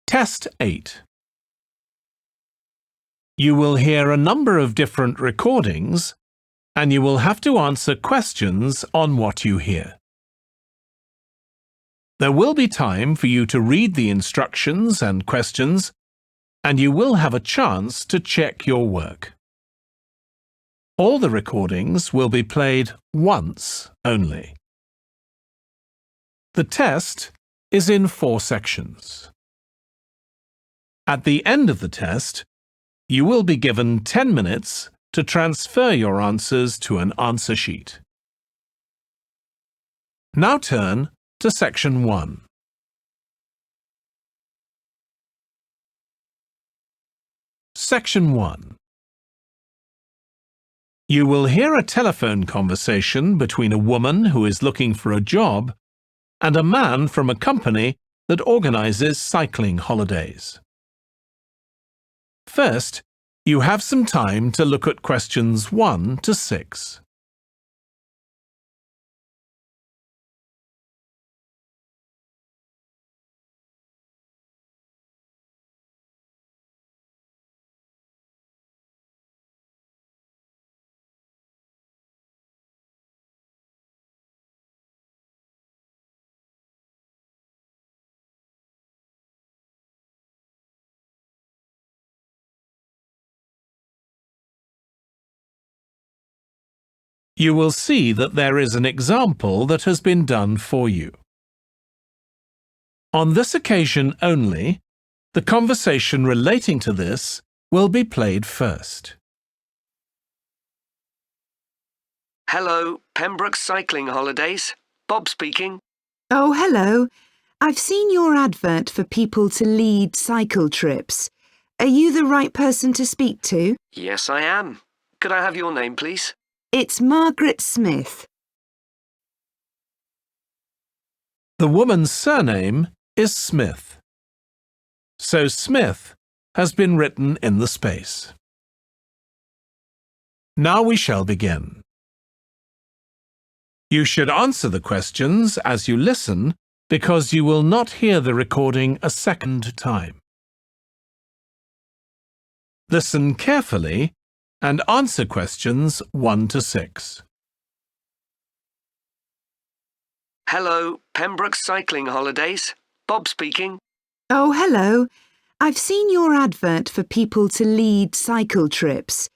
Test 8. You will hear a number of different recordings, and you will have to answer questions on what you hear. There will be time for you to read the instructions and questions, and you will have a chance to check your work. All the recordings will be played once only. The test is in 4 sections. At the end of the test, you will be given 10 minutes to transfer your answers to an answer sheet. Now turn to Section 1. Section 1. You will hear a telephone conversation between a woman who is looking for a job and a man from a company that organizes cycling holidays. First, you have some time to look at questions 1 to 6. You will see that there is an example that has been done for you. On this occasion only, the conversation relating to this will be played first. Hello, Pembroke Cycling Holidays. Bob speaking. Oh, hello. I've seen your advert for people to lead cycle trips. Are you the right person to speak to? Yes, I am. Could I have your name, please? It's Margaret Smith. The woman's surname is Smith. So Smith has been written in the space. Now we shall begin. You should answer the questions as you listen because you will not hear the recording a second time. Listen carefully and answer questions 1 to 6. Hello, Pembroke Cycling Holidays. Bob speaking. Oh, hello. I've seen your advert for people to lead cycle trips.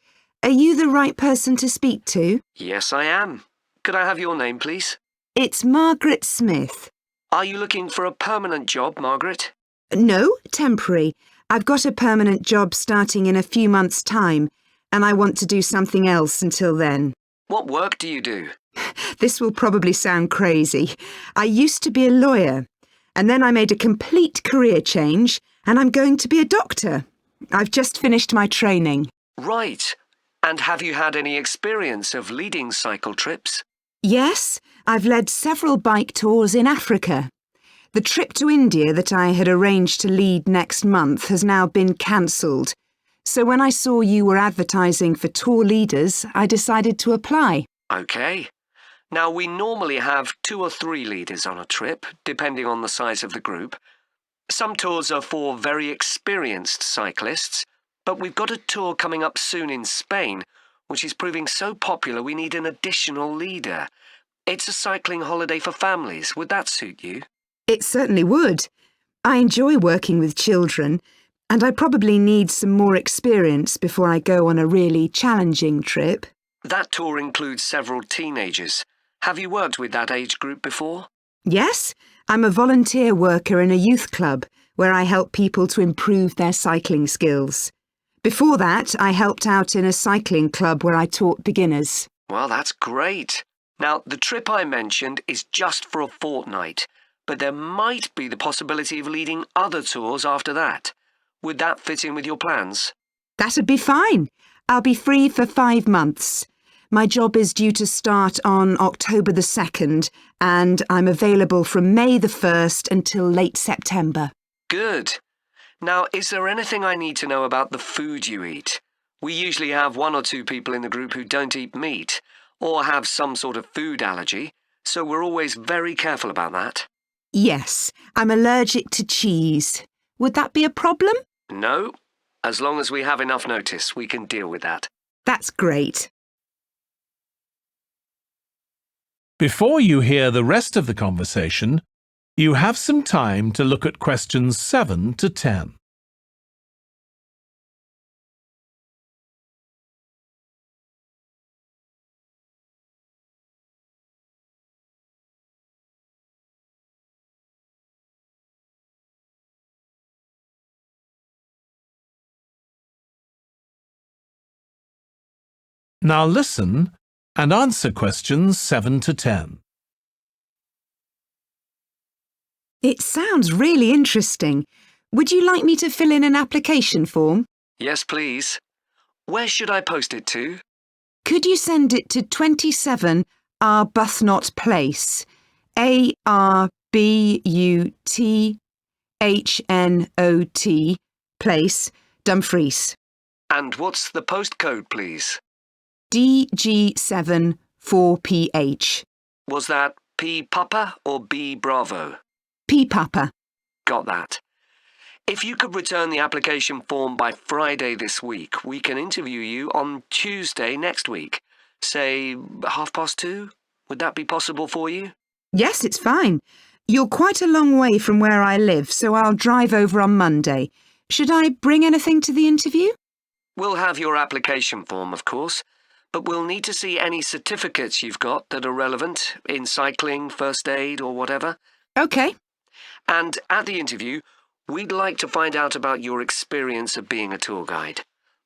Are you the right person to speak to? Yes, I am. Could I have your name, please? It's Margaret Smith. Are you looking for a permanent job, Margaret? No, temporary. I've got a permanent job starting in a few months' time, and I want to do something else until then. What work do you do? This will probably sound crazy. I used to be a lawyer, and then I made a complete career change, and I'm going to be a doctor. I've just finished my training. Right. And have you had any experience of leading cycle trips? Yes, I've led several bike tours in Africa. The trip to India that I had arranged to lead next month has now been cancelled. So when I saw you were advertising for tour leaders, I decided to apply. OK. Now, we normally have 2 or 3 leaders on a trip, depending on the size of the group. Some tours are for very experienced cyclists, but we've got a tour coming up soon in Spain, which is proving so popular we need an additional leader. It's a cycling holiday for families. Would that suit you? It certainly would. I enjoy working with children, and I probably need some more experience before I go on a really challenging trip. That tour includes several teenagers. Have you worked with that age group before? Yes, I'm a volunteer worker in a youth club where I help people to improve their cycling skills. Before that, I helped out in a cycling club where I taught beginners. Well, that's great. Now, the trip I mentioned is just for a fortnight, but there might be the possibility of leading other tours after that. Would that fit in with your plans? That'd be fine. I'll be free for 5 months. My job is due to start on October the 2nd, and I'm available from May the 1st until late September. Good. Now, is there anything I need to know about the food you eat? We usually have 1 or 2 people in the group who don't eat meat or have some sort of food allergy, so we're always very careful about that. Yes, I'm allergic to cheese. Would that be a problem? No, as long as we have enough notice, we can deal with that. That's great. Before you hear the rest of the conversation, you have some time to look at questions 7 to 10. Now listen and answer questions 7 to 10. It sounds really interesting. Would you like me to fill in an application form? Yes, please. Where should I post it to? Could you send it to 27 Arbuthnot Place, Arbuthnot Place, Dumfries, And what's the postcode, please? DG7 4PH. Was that P Papa or B Bravo? P Papa. Got that. If you could return the application form by Friday this week, we can interview you on Tuesday next week. Say 2:30? Would that be possible for you? Yes, it's fine. You're quite a long way from where I live, so I'll drive over on Monday. Should I bring anything to the interview? We'll have your application form, of course, but we'll need to see any certificates you've got that are relevant in cycling, first aid, or whatever. OK. And at the interview, we'd like to find out about your experience of being a tour guide.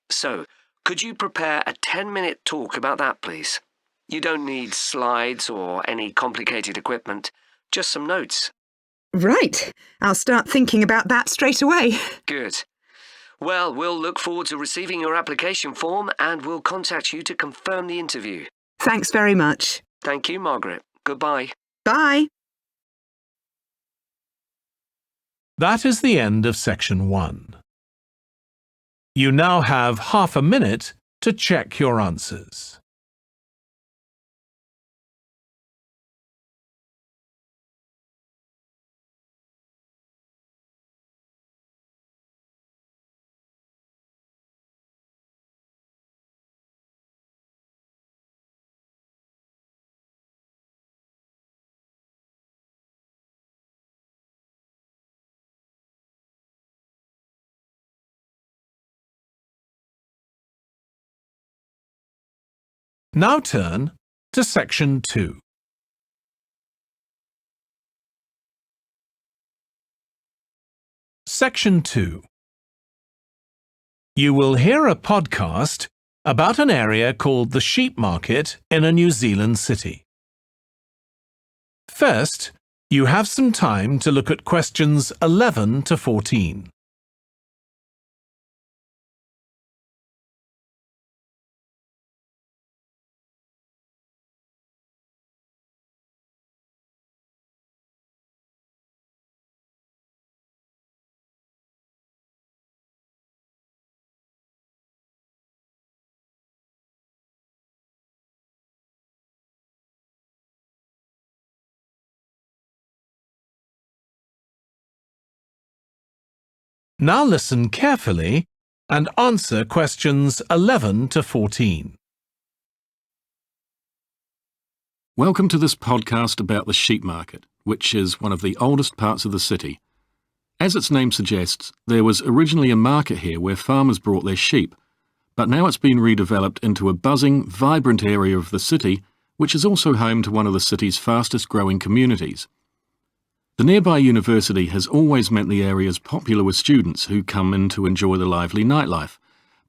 So, could you prepare a 10-minute talk about that, please? You don't need slides or any complicated equipment, just some notes. Right. I'll start thinking about that straight away. Good. Well, we'll look forward to receiving your application form and we'll contact you to confirm the interview. Thanks very much. Thank you, Margaret. Goodbye. Bye. That is the end of section 1. You now have half a minute to check your answers. Now turn to section 2. Section 2. You will hear a podcast about an area called the Sheep Market in a New Zealand city. First, you have some time to look at questions 11 to 14. Now listen carefully and answer questions 11 to 14. Welcome to this podcast about the sheep market, which is one of the oldest parts of the city. As its name suggests, there was originally a market here where farmers brought their sheep, but now it's been redeveloped into a buzzing, vibrant area of the city, which is also home to one of the city's fastest growing communities. The nearby university has always meant the area's popular with students who come in to enjoy the lively nightlife,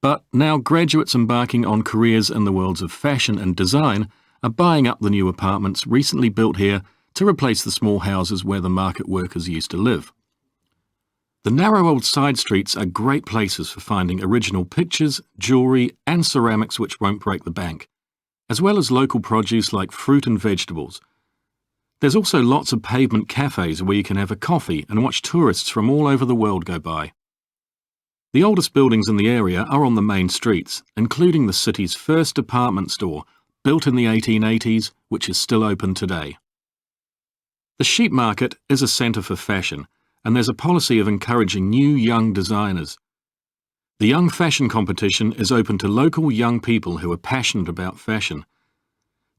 but now graduates embarking on careers in the worlds of fashion and design are buying up the new apartments recently built here to replace the small houses where the market workers used to live. The narrow old side streets are great places for finding original pictures, jewellery and ceramics which won't break the bank, as well as local produce like fruit and vegetables. There's also lots of pavement cafes where you can have a coffee and watch tourists from all over the world go by. The oldest buildings in the area are on the main streets, including the city's first department store, built in the 1880s, which is still open today. The sheep market is a centre for fashion, and there's a policy of encouraging new young designers. The Young Fashion Competition is open to local young people who are passionate about fashion.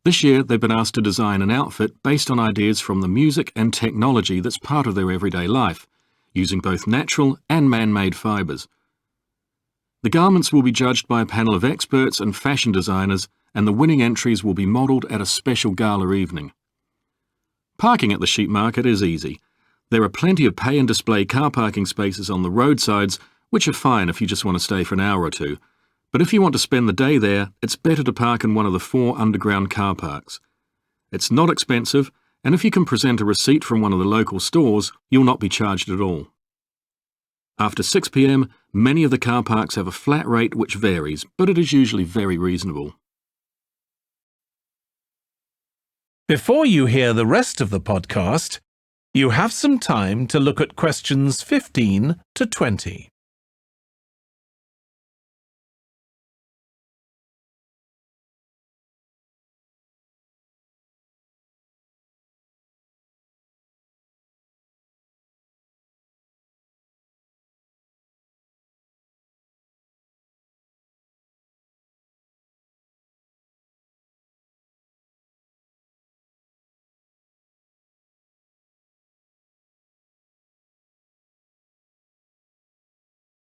This year, they've been asked to design an outfit based on ideas from the music and technology that's part of their everyday life, using both natural and man-made fibres. The garments will be judged by a panel of experts and fashion designers, and the winning entries will be modelled at a special gala evening. Parking at the sheep market is easy. There are plenty of pay and display car parking spaces on the roadsides, which are fine if you just want to stay for an hour or two. But if you want to spend the day there, it's better to park in one of the 4 underground car parks. It's not expensive, and if you can present a receipt from one of the local stores, you'll not be charged at all. After 6 p.m, many of the car parks have a flat rate which varies, but it is usually very reasonable. Before you hear the rest of the podcast, you have some time to look at questions 15 to 20.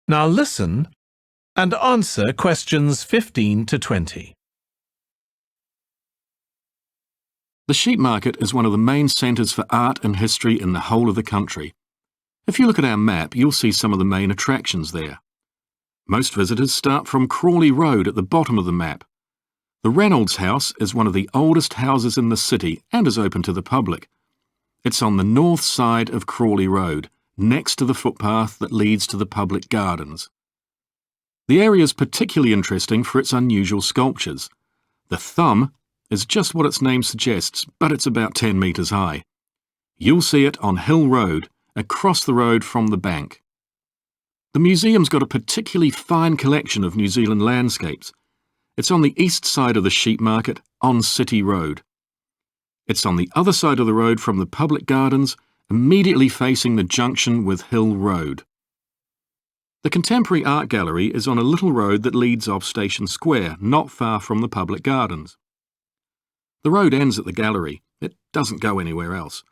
Now listen and answer questions 15 to 20. The sheep market is one of the main centres for art and history in the whole of the country. If you look at our map, you'll see some of the main attractions there. Most visitors start from Crawley Road at the bottom of the map. The Reynolds House is one of the oldest houses in the city and is open to the public. It's on the north side of Crawley Road, next to the footpath that leads to the public gardens. The area is particularly interesting for its unusual sculptures. The thumb is just what its name suggests, but it's about 10 metres high. You'll see it on Hill Road, across the road from the bank. The museum's got a particularly fine collection of New Zealand landscapes. It's on the east side of the sheep market, on City Road. It's on the other side of the road from the public gardens, immediately facing the junction with Hill Road. The Contemporary Art Gallery is on a little road that leads off Station Square, not far from the public gardens. The road ends at the gallery. It doesn't go anywhere else.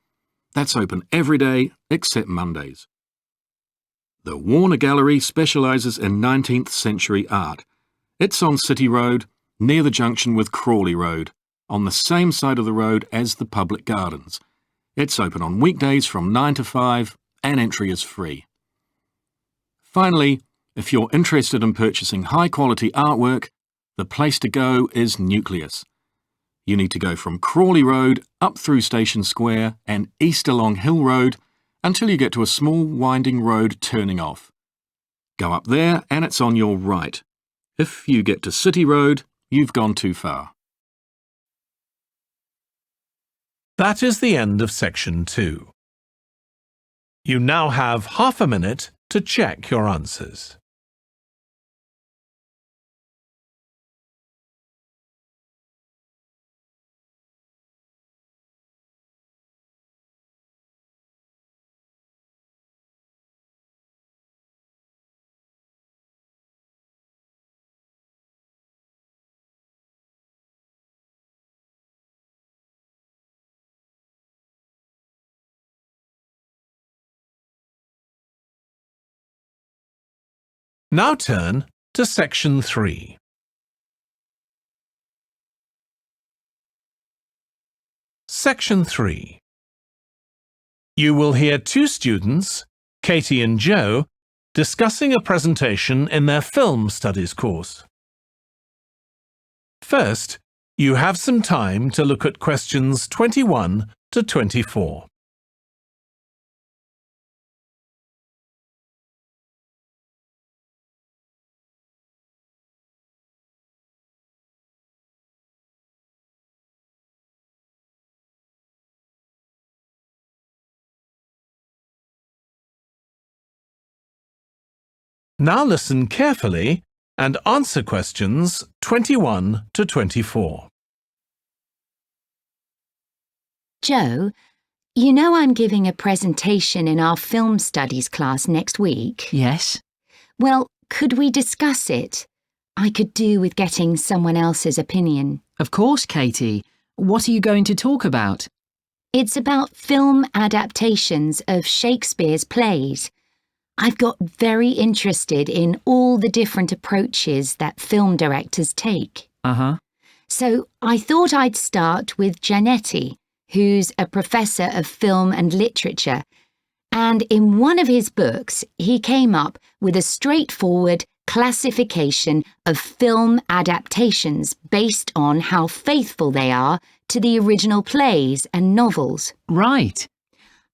That's open every day except Mondays. The Warner Gallery specialises in 19th century art. It's on City Road, near the junction with Crawley Road, on the same side of the road as the public gardens. It's open on weekdays from 9 to 5 and entry is free. Finally, if you're interested in purchasing high-quality artwork, the place to go is Nucleus. You need to go from Crawley Road up through Station Square and east along Hill Road until you get to a small winding road turning off. Go up there and it's on your right. If you get to City Road, you've gone too far. That is the end of section 2. You now have half a minute to check your answers. Now turn to section 3. Section 3. You will hear 2 students, Katie and Joe, discussing a presentation in their film studies course. First, you have some time to look at questions 21 to 24. Now listen carefully and answer questions 21 to 24. Joe, You know I'm giving a presentation in our film studies class next week? Yes. Well, could we discuss it? I could do with getting someone else's opinion. Of course, Katie. What are you going to talk about? It's about film adaptations of Shakespeare's plays. I've got very interested in all the different approaches that film directors take. Uh-huh. So I thought I'd start with Giannetti, who's a professor of film and literature, and in one of his books he came up with a straightforward classification of film adaptations based on how faithful they are to the original plays and novels. Right.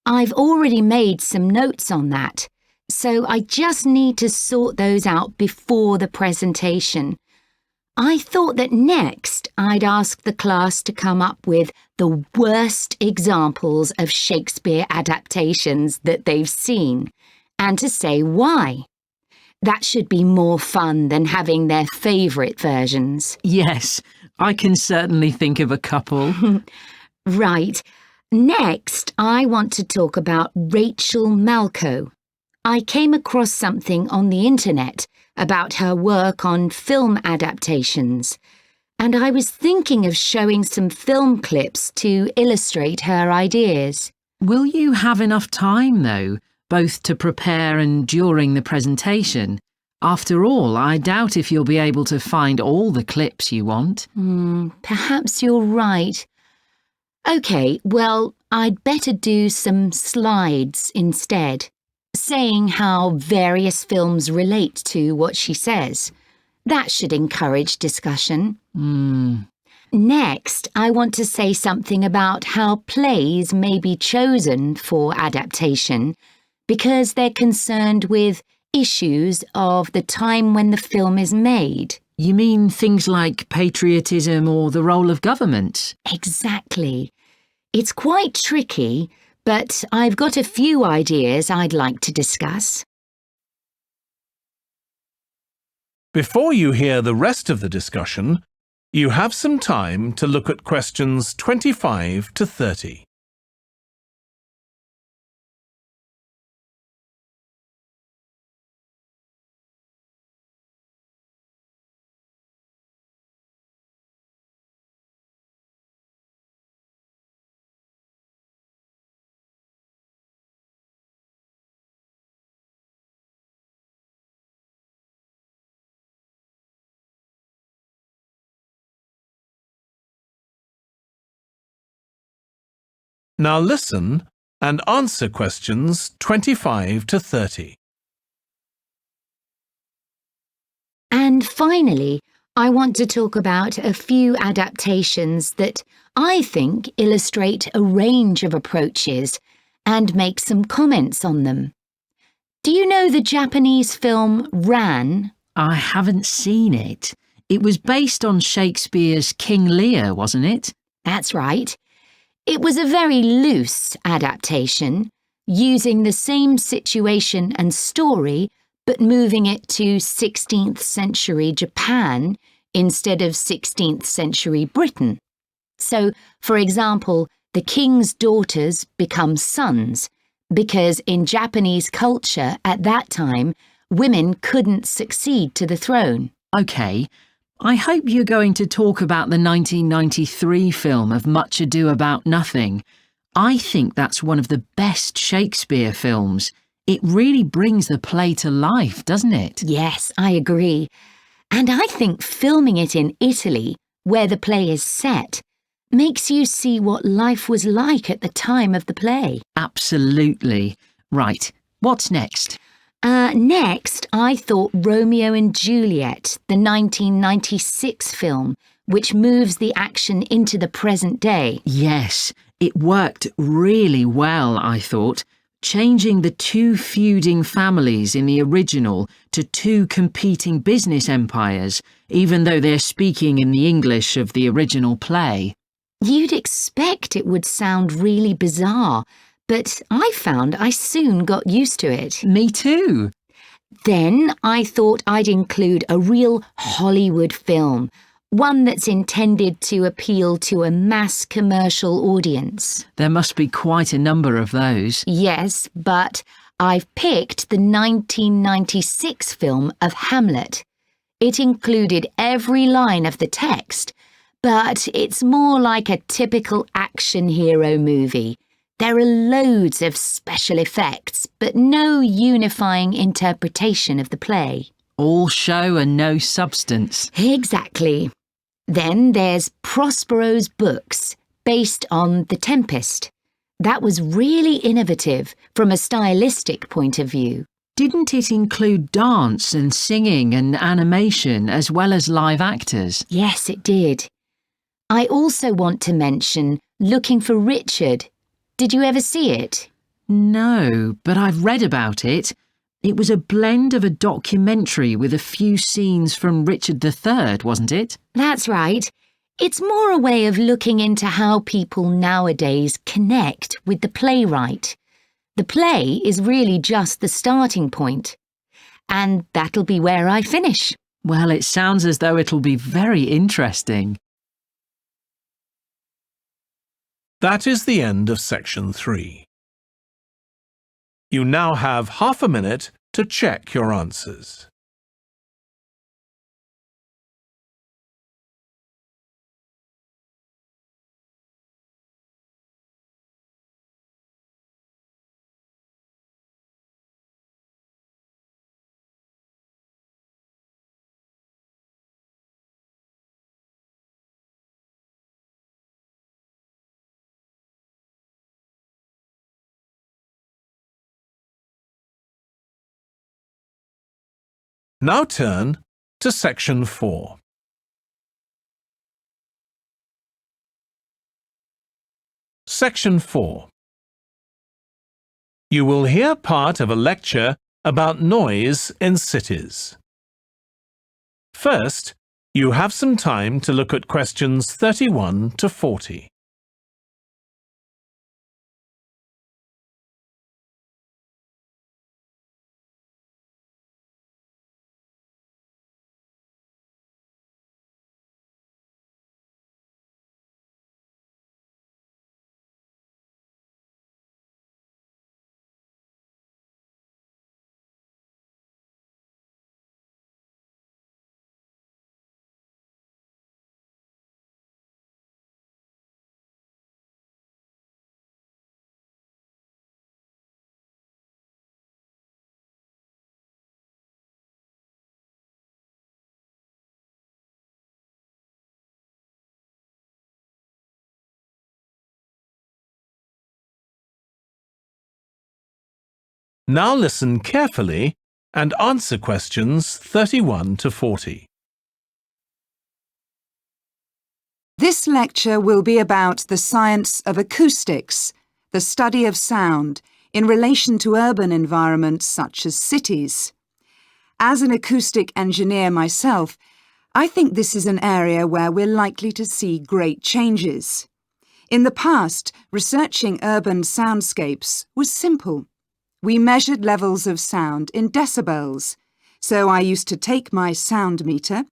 I've already made some notes on that, so I just need to sort those out before the presentation. I thought that next I'd ask the class to come up with the worst examples of Shakespeare adaptations that they've seen, and to say why. That should be more fun than having their favourite versions. Yes, I can certainly think of a couple. Right. Next, I want to talk about Rachel Malco. I came across something on the internet about her work on film adaptations, and I was thinking of showing some film clips to illustrate her ideas. Will you have enough time, though, both to prepare and during the presentation? After all, I doubt if you'll be able to find all the clips you want. Perhaps you're right. OK, well, I'd better do some slides instead, saying how various films relate to what she says. That should encourage discussion. Next, I want to say something about how plays may be chosen for adaptation because they're concerned with issues of the time when the film is made. You mean things like patriotism or the role of government? Exactly. It's quite tricky, but I've got a few ideas I'd like to discuss. Before you hear the rest of the discussion, you have some time to look at questions 25 to 30. Now listen and answer questions 25 to 30. And finally, I want to talk about a few adaptations that I think illustrate a range of approaches and make some comments on them. Do you know the Japanese film Ran? I haven't seen it. It was based on Shakespeare's King Lear, wasn't it? That's right. It was a very loose adaptation, using the same situation and story, but moving it to 16th century Japan instead of 16th century Britain. So, for example, the king's daughters become sons, because in Japanese culture at that time, women couldn't succeed to the throne. OK. I hope you're going to talk about the 1993 film of Much Ado About Nothing. I think that's one of the best Shakespeare films. It really brings the play to life, doesn't it? Yes, I agree. And I think filming it in Italy, where the play is set, makes you see what life was like at the time of the play. Absolutely. Right. What's next? Next, I thought Romeo and Juliet, the 1996 film, which moves the action into the present day. Yes, it worked really well, I thought, changing the two feuding families in the original to two competing business empires, even though they're speaking in the English of the original play. You'd expect it would sound really bizarre, but I found I soon got used to it. Me too. Then I thought I'd include a real Hollywood film, one that's intended to appeal to a mass commercial audience. There must be quite a number of those. Yes, but I've picked the 1996 film of Hamlet. It included every line of the text, but it's more like a typical action hero movie. There are loads of special effects, but no unifying interpretation of the play. All show and no substance. Exactly. Then there's Prospero's books, based on The Tempest. That was really innovative from a stylistic point of view. Didn't it include dance and singing and animation as well as live actors? Yes, it did. I also want to mention Looking for Richard. Did you ever see it? No, but I've read about it. It was a blend of a documentary with a few scenes from Richard III, wasn't it? That's right. It's more a way of looking into how people nowadays connect with the playwright. The play is really just the starting point. And that'll be where I finish. Well, it sounds as though it'll be very interesting. That is the end of section 3. You now have half a minute to check your answers. Now turn to section 4. Section 4. You will hear part of a lecture about noise in cities. First, you have some time to look at questions 31 to 40. Now listen carefully and answer questions 31 to 40. This lecture will be about the science of acoustics, the study of sound, in relation to urban environments such as cities. As an acoustic engineer myself, I think this is an area where we're likely to see great changes. In the past, researching urban soundscapes was simple. We measured levels of sound in decibels, so I used to take my sound meter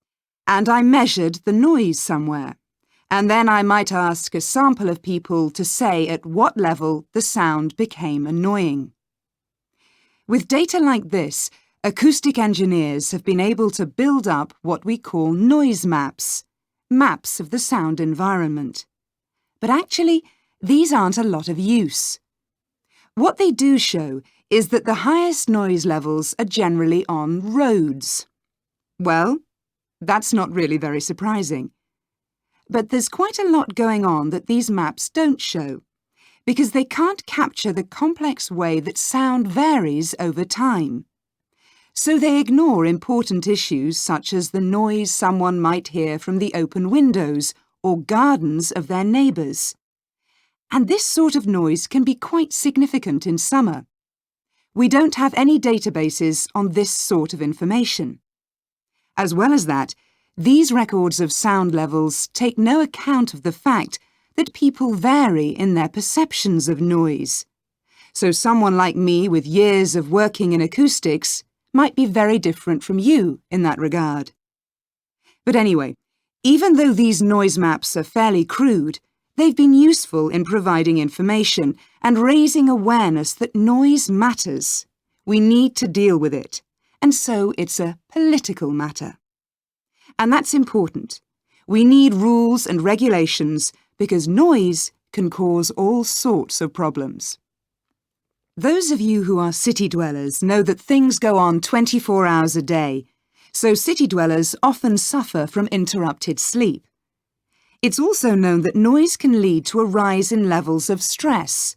and I measured the noise somewhere, and then I might ask a sample of people to say at what level the sound became annoying. With data like this, acoustic engineers have been able to build up what we call noise maps, maps of the sound environment. But actually, these aren't a lot of use. What they do show is that the highest noise levels are generally on roads. Well, that's not really very surprising. But there's quite a lot going on that these maps don't show, because they can't capture the complex way that sound varies over time. So they ignore important issues such as the noise someone might hear from the open windows or gardens of their neighbours. And this sort of noise can be quite significant in summer. We don't have any databases on this sort of information. As well as that, these records of sound levels take no account of the fact that people vary in their perceptions of noise. So someone like me with years of working in acoustics might be very different from you in that regard. But anyway, Even though these noise maps are fairly crude, they've been useful in providing information and raising awareness that noise matters. We need to deal with it, and so it's a political matter. And that's important. We need rules and regulations because noise can cause all sorts of problems. Those of you who are city dwellers know that things go on 24 hours a day, so city dwellers often suffer from interrupted sleep. It's also known that noise can lead to a rise in levels of stress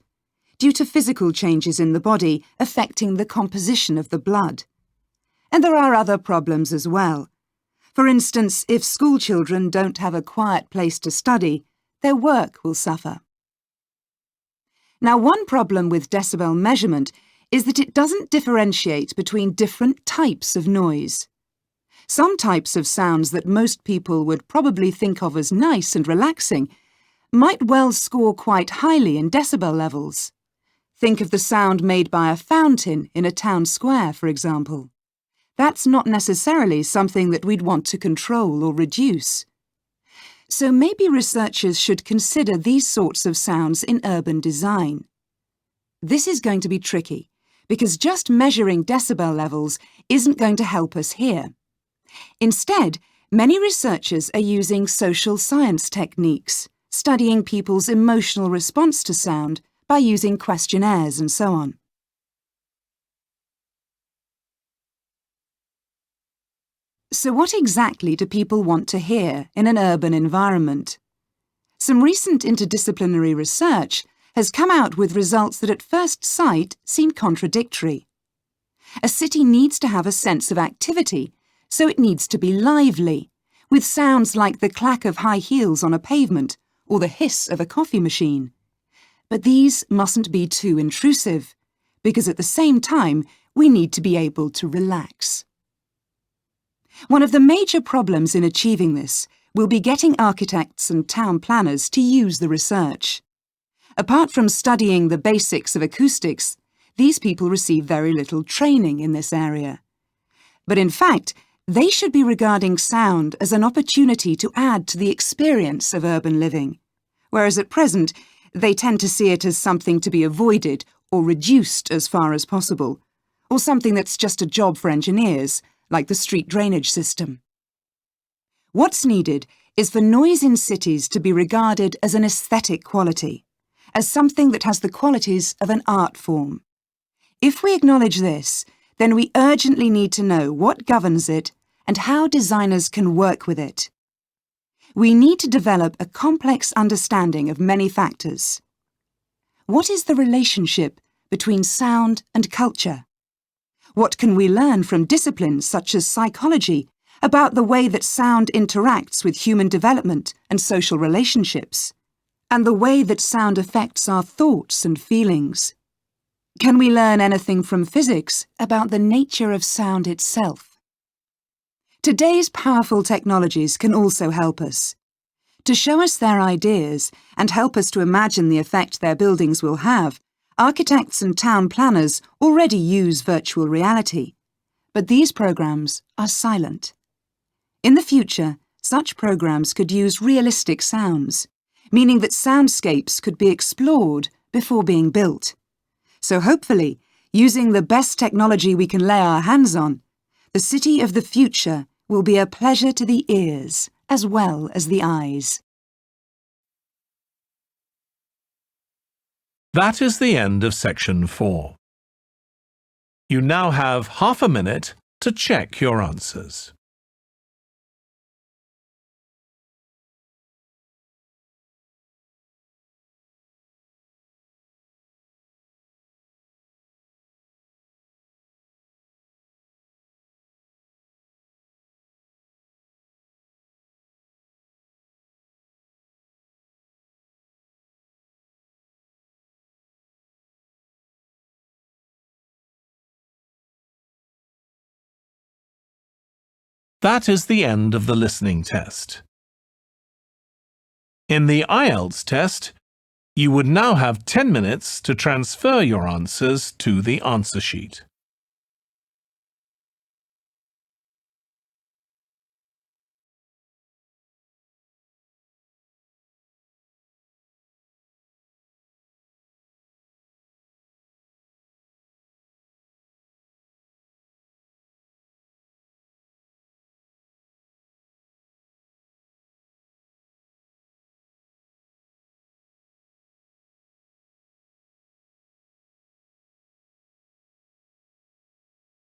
due to physical changes in the body affecting the composition of the blood. And there are other problems as well. For instance, if school children don't have a quiet place to study, their work will suffer. Now, one problem with decibel measurement is that it doesn't differentiate between different types of noise. Some types of sounds that most people would probably think of as nice and relaxing might well score quite highly in decibel levels. Think of the sound made by a fountain in a town square, for example. That's not necessarily something that we'd want to control or reduce. So maybe researchers should consider these sorts of sounds in urban design. This is going to be tricky, because just measuring decibel levels isn't going to help us here. Instead, many researchers are using social science techniques, studying people's emotional response to sound by using questionnaires and so on. So what exactly do people want to hear in an urban environment? Some recent interdisciplinary research has come out with results that at first sight seem contradictory. A city needs to have a sense of activity, so it needs to be lively, with sounds like the clack of high heels on a pavement or the hiss of a coffee machine. But these mustn't be too intrusive, because at the same time we need to be able to relax. One of the major problems in achieving this will be getting architects and town planners to use the research. Apart from studying the basics of acoustics, these people receive very little training in this area. But in fact, they should be regarding sound as an opportunity to add to the experience of urban living, whereas at present they tend to see it as something to be avoided or reduced as far as possible, or something that's just a job for engineers, like the street drainage system. What's needed is for noise in cities to be regarded as an aesthetic quality, as something that has the qualities of an art form. If we acknowledge this, then we urgently need to know what governs it and how designers can work with it. We need to develop a complex understanding of many factors. What is the relationship between sound and culture? What can we learn from disciplines such as psychology about the way that sound interacts with human development and social relationships, and the way that sound affects our thoughts and feelings? Can we learn anything from physics about the nature of sound itself? Today's powerful technologies can also help us. To show us their ideas and help us to imagine the effect their buildings will have, architects and town planners already use virtual reality, but these programs are silent. In the future, such programs could use realistic sounds, meaning that soundscapes could be explored before being built. So hopefully, using the best technology we can lay our hands on, the city of the future will be a pleasure to the ears as well as the eyes. That is the end of section 4. You now have half a minute to check your answers. That is the end of the listening test. In the IELTS test, you would now have 10 minutes to transfer your answers to the answer sheet.